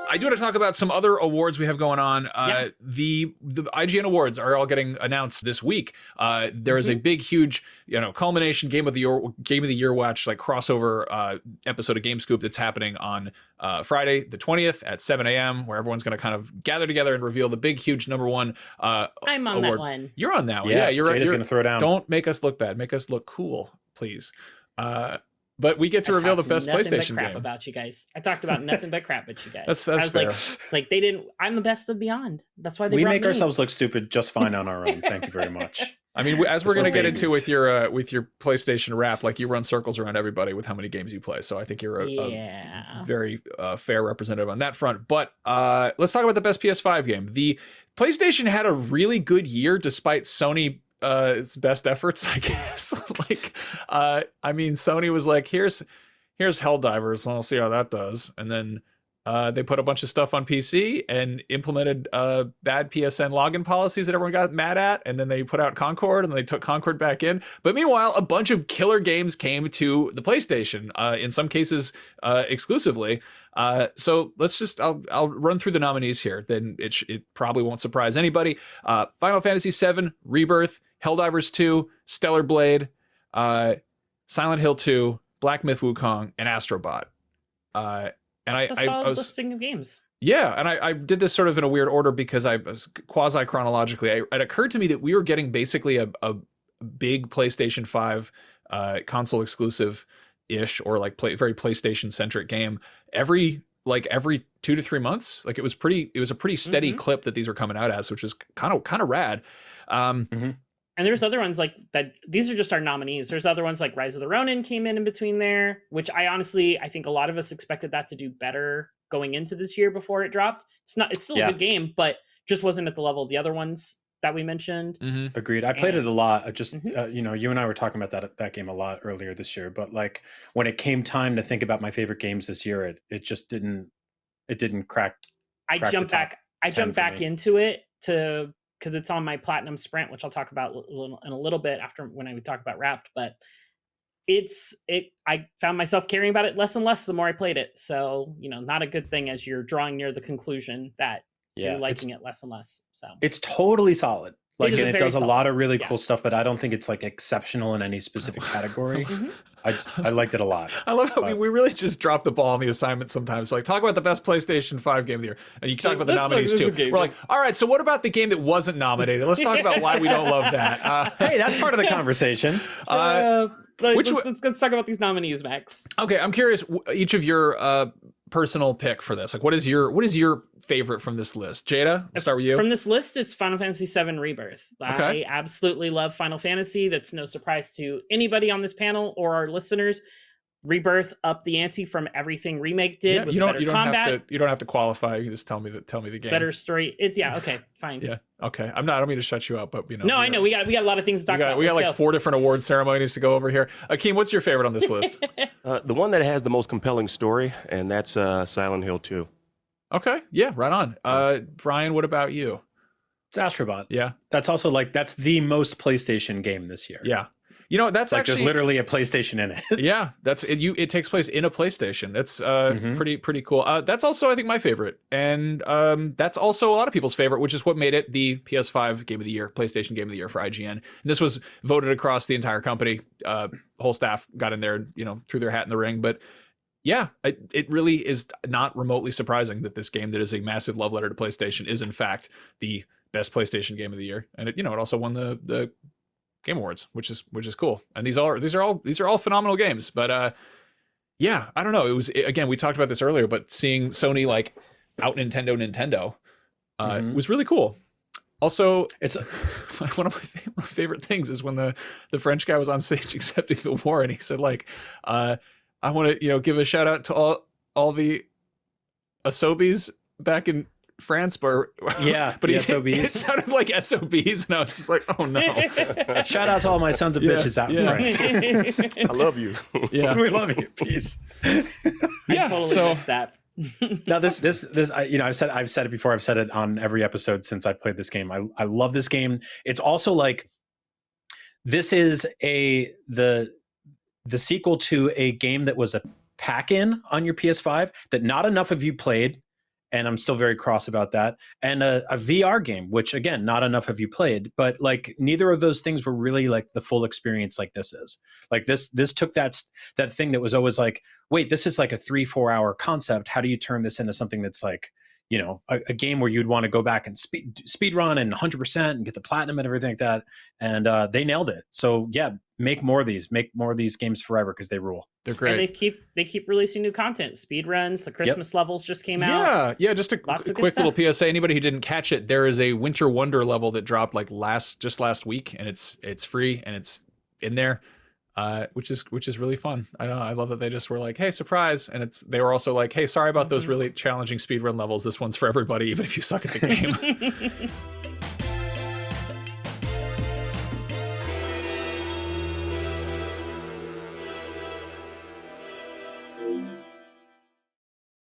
I do want to talk about some other awards we have going on. The IGN awards are all getting announced this week. There is a big, huge, culmination game of the year watch, like crossover episode of Game Scoop that's happening on Friday the 20th at 7 a.m. where everyone's going to kind of gather together and reveal the big, huge #1 I'm on award. that one. You're on that one. Yeah, you're Jada's going to throw down. Don't make us look bad. Make us look cool, please. But we get to reveal the best PlayStation crap game. About you guys. I talked about nothing but crap about you guys. That's fair. Like they didn't. I'm the best of Beyond. That's why we make ourselves look stupid just fine on our own. Thank you very much. I mean, as we're going to get into with your PlayStation wrap, like you run circles around everybody with how many games you play. So I think you're a very fair representative on that front. But let's talk about the best PS5 game. The PlayStation had a really good year despite Sony its best efforts, I guess. I mean, Sony was like, here's Helldivers, well, I'll see how that does. And then they put a bunch of stuff on PC and implemented bad PSN login policies that everyone got mad at. And then they put out Concord and they took Concord back in. But meanwhile, a bunch of killer games came to the PlayStation, in some cases exclusively. So I'll run through the nominees here. Then it probably won't surprise anybody. Final Fantasy VII, Rebirth, Helldivers 2, Stellar Blade, Silent Hill 2, Black Myth Wukong, and Astro Bot. And I was listing of games. Yeah, and I did this sort of in a weird order because I was quasi chronologically. It occurred to me that we were getting basically a big PlayStation 5 console exclusive ish or like very PlayStation centric game every 2 to 3 months. Like it was a pretty steady clip that these were coming out as, which is kind of rad. And there's other ones like that. These are just our nominees. There's other ones like Rise of the Ronin came in between there, which I think a lot of us expected that to do better going into this year before it dropped. It's still a good game, but just wasn't at the level of the other ones that we mentioned. Agreed. I played it a lot. I just, you and I were talking about that game a lot earlier this year, but like when it came time to think about my favorite games this year, it just didn't crack. I jumped back into it because it's on my platinum sprint, which I'll talk about in a little bit after when I would talk about Wrapped, but I found myself caring about it less and less the more I played it. So, not a good thing as you're drawing near the conclusion that you're liking it less and less. So it's totally solid. Like, and it does a lot of really yeah. cool stuff, but I don't think it's like exceptional in any specific category. I liked it a lot. I love how we really just drop the ball on the assignment sometimes. Like, talk about the best PlayStation 5 game of the year. And you can talk about the nominees too. We're like, all right, so what about the game that wasn't nominated? Let's talk about why we don't love that. Hey, that's part of the conversation. Let's talk about these nominees, Max. Okay, I'm curious, each of your personal pick for this. Like, what is your favorite from this list? Jada, I'll start with you. From this list, it's Final Fantasy VII Rebirth. Okay. I absolutely love Final Fantasy. That's no surprise to anybody on this panel or our listeners. Rebirth up the ante from everything Remake did. With better combat. You don't have to qualify. You can just tell me the game. Better story. Okay, fine. Yeah. Okay. I don't mean to shut you up, but No, I know we got a lot of things to talk about. We got like 4 different award ceremonies to go over here. Akeem, what's your favorite on this list? The one that has the most compelling story, and that's Silent Hill 2. Okay. Yeah. Right on. Brian, what about you? It's Astro Bot. Yeah. That's also that's the most PlayStation game this year. Yeah. That's like actually there's literally a PlayStation in it. Yeah, it takes place in a PlayStation. That's pretty cool. That's also I think my favorite, and that's also a lot of people's favorite, which is what made it the PS5 Game of the Year, PlayStation Game of the Year for IGN. And this was voted across the entire company. Whole staff got in there, threw their hat in the ring. But yeah, it really is not remotely surprising that this game that is a massive love letter to PlayStation is in fact the best PlayStation Game of the Year, and it also won the Game Awards, which is cool. And these are all phenomenal games. But yeah, I don't know. It was, again, we talked about this earlier, but seeing Sony like out Nintendo was really cool. Also, it's one of my favorite things is when the French guy was on stage accepting the war, and he said like, I want to give a shout out to all the Asobis back in France, but it sounded like SOBs, and I was just like, oh no. Shout out to all my sons of bitches out in France. I love you. Yeah, we love you. Peace. I totally missed that. Now this I've said it before. I've said it on every episode since I played this game. I love this game. It's also like this is the sequel to a game that was a pack-in on your PS5 that not enough of you played. and I'm still very cross about that. And a VR game, which again, not enough have you played, but like neither of those things were really like the full experience like this is. Like this took that thing that was always like, wait, this is like a 3-4 hour concept. How do you turn this into something that's like, you know, a game where you'd want to go back and speed run and 100% and get the platinum and everything like that. And they nailed it. So yeah, make more of these games forever, because they rule. They're great. And they keep releasing new content. Speed runs, the Christmas levels just came out. Yeah. Just a quick little PSA. Anybody who didn't catch it, there is a Winter Wonder level that dropped like last week, and it's free and it's in there. Which is really fun. I know. I love that they just were like, "Hey, surprise!" And they were also like, "Hey, sorry about those really challenging speedrun levels. This one's for everybody, even if you suck at the game."